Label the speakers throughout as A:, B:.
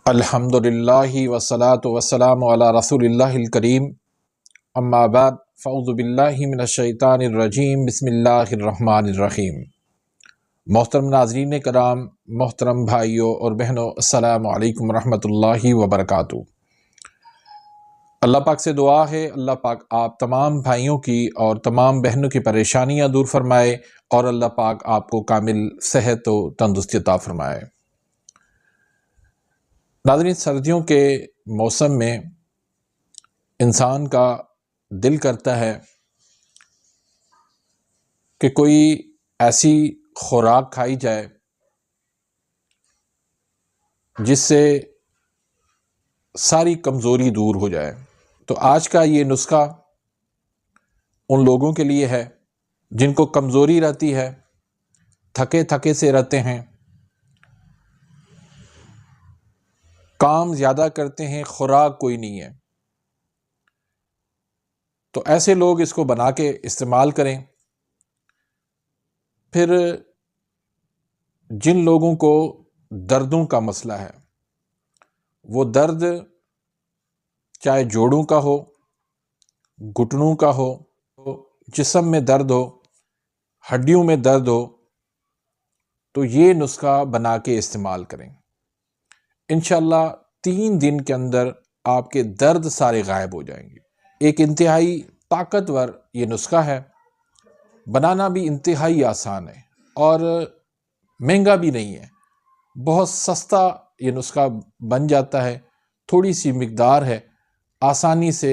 A: अल्हम्दुलिल्लाहि वस्सलातु वस्सलामु अला रसूलिल्लाहिल करीम अम्मा बाद फ़अऊज़ु बिल्लाहि मिनश शैतानिर रजीम बिस्मिल्लाहिर रहमानिर रहीम। मोहतरम नाज़रीन कराम, मोहतरम भाइयों और बहनों, अस्सलामु अलैकुम रहमतुल्लाहि व बरकातुहू। अल्लाह पाक से दुआ है, अल्लाह पाक आप तमाम भाइयों की और तमाम बहनों की परेशानियाँ दूर फरमाए और अल्लाह पाक आपको कामिल सेहत व तंदुरुस्ती अता फरमाए। नाज़रीन, सर्दियों के मौसम में इंसान का दिल करता है कि कोई ऐसी खुराक खाई जाए जिससे सारी कमज़ोरी दूर हो जाए। तो आज का ये नुस्खा उन लोगों के लिए है जिनको कमज़ोरी रहती है, थके थके से रहते हैं, काम ज़्यादा करते हैं, खुराक कोई नहीं है। तो ऐसे लोग इसको बना के इस्तेमाल करें। फिर जिन लोगों को दर्दों का मसला है, वो दर्द चाहे जोड़ों का हो, घुटनों का हो, जिस्म में दर्द हो, हड्डियों में दर्द हो, तो ये नुस्खा बना के इस्तेमाल करें। इंशाअल्लाह 3 दिन के अंदर आपके दर्द सारे गायब हो जाएंगे। एक इंतहाई ताकतवर ये नुस्खा है, बनाना भी इंतहाई आसान है और महंगा भी नहीं है। बहुत सस्ता ये नुस्खा बन जाता है, थोड़ी सी मिकदार है, आसानी से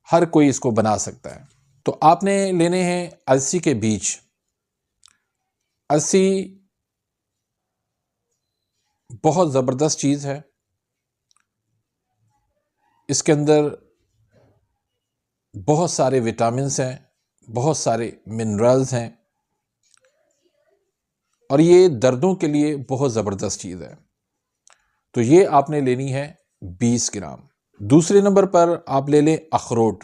A: हर कोई इसको बना सकता है। तो आपने लेने हैं अलसी के बीज। अलसी बहुत ज़बरदस्त चीज़ है, इसके अंदर बहुत सारे विटामिन्स हैं, बहुत सारे मिनरल्स हैं और ये दर्दों के लिए बहुत ज़बरदस्त चीज़ है। तो ये आपने लेनी है 20 ग्राम। दूसरे नंबर पर आप ले लें अखरोट।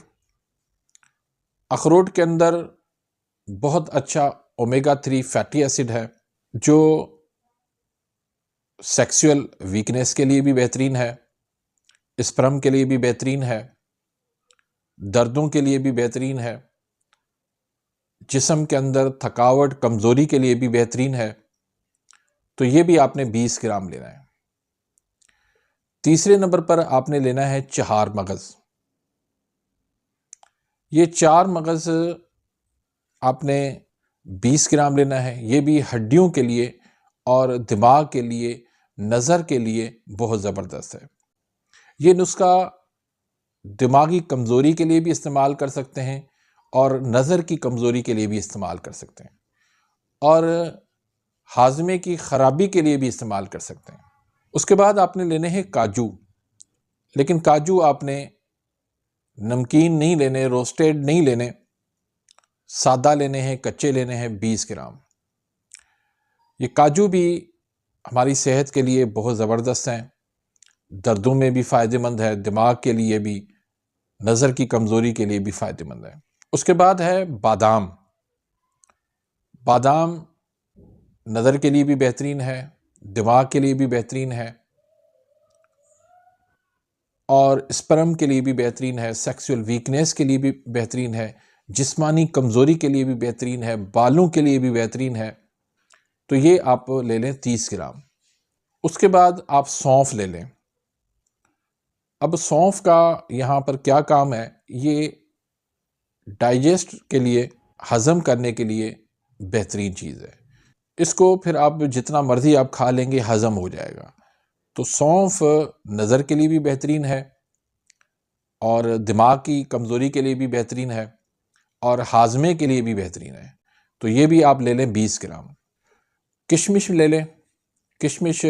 A: अखरोट के अंदर बहुत अच्छा ओमेगा 3 फैटी एसिड है जो सेक्सुअल वीकनेस के लिए भी बेहतरीन है, स्पर्म के लिए भी बेहतरीन है, दर्दों के लिए भी बेहतरीन है, जिस्म के अंदर थकावट कमज़ोरी के लिए भी बेहतरीन है। तो ये भी आपने 20 ग्राम लेना है। तीसरे नंबर पर आपने लेना है चार मगज़। ये 4 मगज़ आपने 20 ग्राम लेना है। ये भी हड्डियों के लिए और दिमाग के लिए, नज़र के लिए बहुत ज़बरदस्त है। ये नुस्खा दिमागी कमज़ोरी के लिए भी इस्तेमाल कर सकते हैं और नज़र की कमज़ोरी के लिए भी इस्तेमाल कर सकते हैं और हाजमे की ख़राबी के लिए भी इस्तेमाल कर सकते हैं। उसके बाद आपने लेने हैं काजू, लेकिन काजू आपने नमकीन नहीं लेने, रोस्टेड नहीं लेने, सादा लेने हैं, कच्चे लेने हैं 20 ग्राम। ये काजू भी हमारी सेहत के लिए बहुत ज़बरदस्त हैं, दर्दों में भी फ़ायदेमंद है, दिमाग के लिए भी, नज़र की कमज़ोरी के लिए भी फ़ायदेमंद है। उसके बाद है बादाम। बादाम नज़र के लिए भी बेहतरीन है, दिमाग के लिए भी बेहतरीन है और स्पर्म के लिए भी बेहतरीन है, सेक्सुअल वीकनेस के लिए भी बेहतरीन है, जिस्मानी कमज़ोरी के लिए भी बेहतरीन है, बालों के लिए भी बेहतरीन है। तो ये आप ले लें 30 ग्राम। उसके बाद आप सौंफ ले लें। अब सौंफ का यहाँ पर क्या काम है, ये डाइजेस्ट के लिए, हज़म करने के लिए बेहतरीन चीज़ है। इसको फिर आप जितना मर्ज़ी आप खा लेंगे, हज़म हो जाएगा। तो सौंफ नज़र के लिए भी बेहतरीन है और दिमाग की कमज़ोरी के लिए भी बेहतरीन है और हाजमे के लिए भी बेहतरीन है। तो ये भी आप ले लें 20 ग्राम। किशमिश ले लें। किशमिश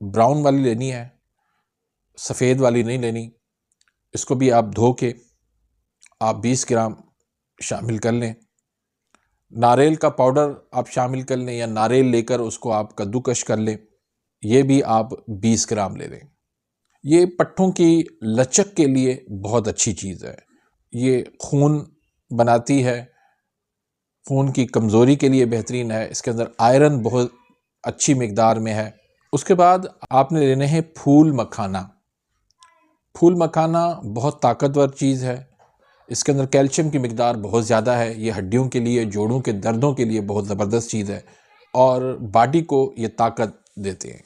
A: ब्राउन वाली लेनी है, सफ़ेद वाली नहीं लेनी। इसको भी आप धो के आप 20 ग्राम शामिल कर लें। नारियल का पाउडर आप शामिल कर लें या नारियल लेकर उसको आप कद्दूकश कर लें, ये भी आप 20 ग्राम ले लें। ये पट्ठों की लचक के लिए बहुत अच्छी चीज़ है। ये खून बनाती है, खून की कमज़ोरी के लिए बेहतरीन है। इसके अंदर आयरन बहुत अच्छी मिकदार में है। उसके बाद आपने लेने हैं फूल मखाना। फूल मखाना बहुत ताकतवर चीज़ है, इसके अंदर कैल्शियम की मिकदार बहुत ज़्यादा है। ये हड्डियों के लिए, जोड़ों के दर्दों के लिए बहुत ज़बरदस्त चीज़ है और बॉडी को ये ताकत देते हैं।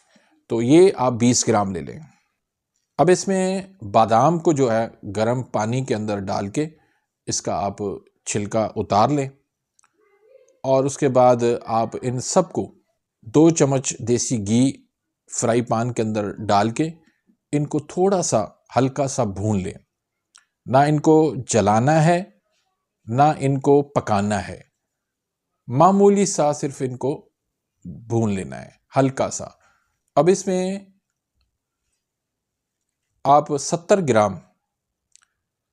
A: तो ये आप 20 ग्राम ले लें। अब इसमें बादाम को जो है गर्म पानी के अंदर डाल के इसका आप छिलका उतार लें और उसके बाद आप इन सब को 2 चम्मच देसी घी फ्राई पैन के अंदर डाल के इनको थोड़ा सा हल्का सा भून लें। ना इनको जलाना है ना इनको पकाना है, मामूली सा सिर्फ इनको भून लेना है हल्का सा। अब इसमें आप 70 ग्राम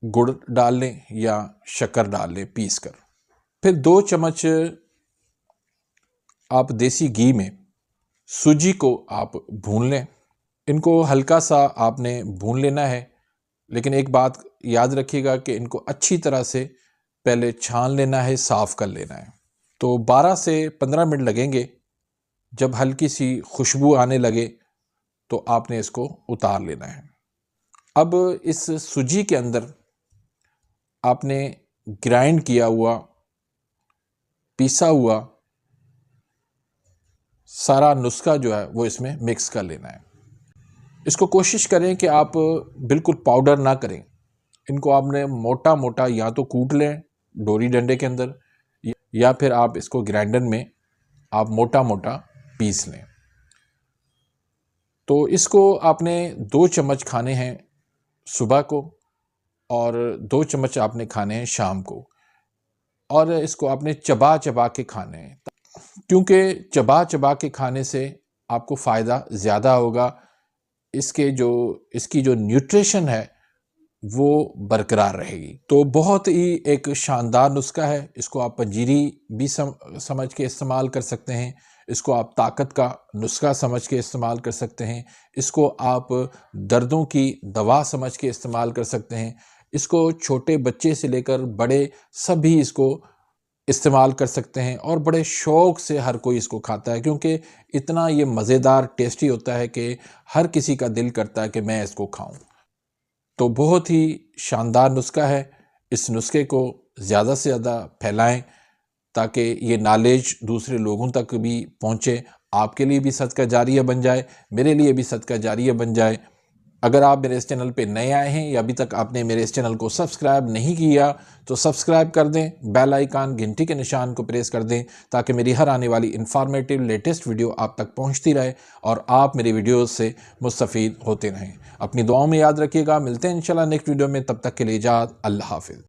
A: गुड़ डाल लें या शक्कर डाल लें पीस कर। फिर 2 चम्मच आप देसी घी में सूजी को आप भून लें। इनको हल्का सा आपने भून लेना है, लेकिन एक बात याद रखिएगा कि इनको अच्छी तरह से पहले छान लेना है, साफ़ कर लेना है। तो 12 से 15 मिनट लगेंगे। जब हल्की सी खुशबू आने लगे तो आपने इसको उतार लेना है। अब इस सूजी के अंदर आपने ग्राइंड किया हुआ, पीसा हुआ सारा नुस्खा जो है वो इसमें मिक्स कर लेना है। इसको कोशिश करें कि आप बिल्कुल पाउडर ना करें। इनको आपने मोटा मोटा या तो कूट लें डोरी डंडे के अंदर, या फिर आप इसको ग्राइंडर में आप मोटा मोटा पीस लें। तो इसको आपने 2 चम्मच खाने हैं सुबह को और 2 चम्मच आपने खाने हैं शाम को, और इसको आपने चबा चबा के खाने हैं, क्योंकि चबा चबा के खाने से आपको फ़ायदा ज़्यादा होगा। इसकी जो न्यूट्रिशन है वो बरकरार रहेगी। तो बहुत ही एक शानदार नुस्खा है। इसको आप पंजीरी भी समझ के इस्तेमाल कर सकते हैं, इसको आप ताकत का नुस्खा समझ के इस्तेमाल कर सकते हैं, इसको आप दर्दों की दवा समझ के इस्तेमाल कर सकते हैं। इसको छोटे बच्चे से लेकर बड़े सभी इसको इस्तेमाल कर सकते हैं और बड़े शौक़ से हर कोई इसको खाता है, क्योंकि इतना ये मज़ेदार टेस्टी होता है कि हर किसी का दिल करता है कि मैं इसको खाऊं। तो बहुत ही शानदार नुस्खा है। इस नुस्खे को ज़्यादा से ज़्यादा फैलाएं ताकि ये नॉलेज दूसरे लोगों तक भी पहुँचे, आपके लिए भी सदका जारिया बन जाए, मेरे लिए भी सदका जारिया बन जाए। अगर आप मेरे इस चैनल पे नए आए हैं या अभी तक आपने मेरे इस चैनल को सब्सक्राइब नहीं किया तो सब्सक्राइब कर दें, बेल आइकन घंटी के निशान को प्रेस कर दें ताकि मेरी हर आने वाली इन्फॉर्मेटिव लेटेस्ट वीडियो आप तक पहुंचती रहे और आप मेरी वीडियोस से मुस्तफ़ीद होते रहें। अपनी दुआओं में याद रखिएगा। मिलते हैं इंशाल्लाह नेक्स्ट वीडियो में, तब तक के लिए इजाज़त। अल्लाह हाफ़िज़।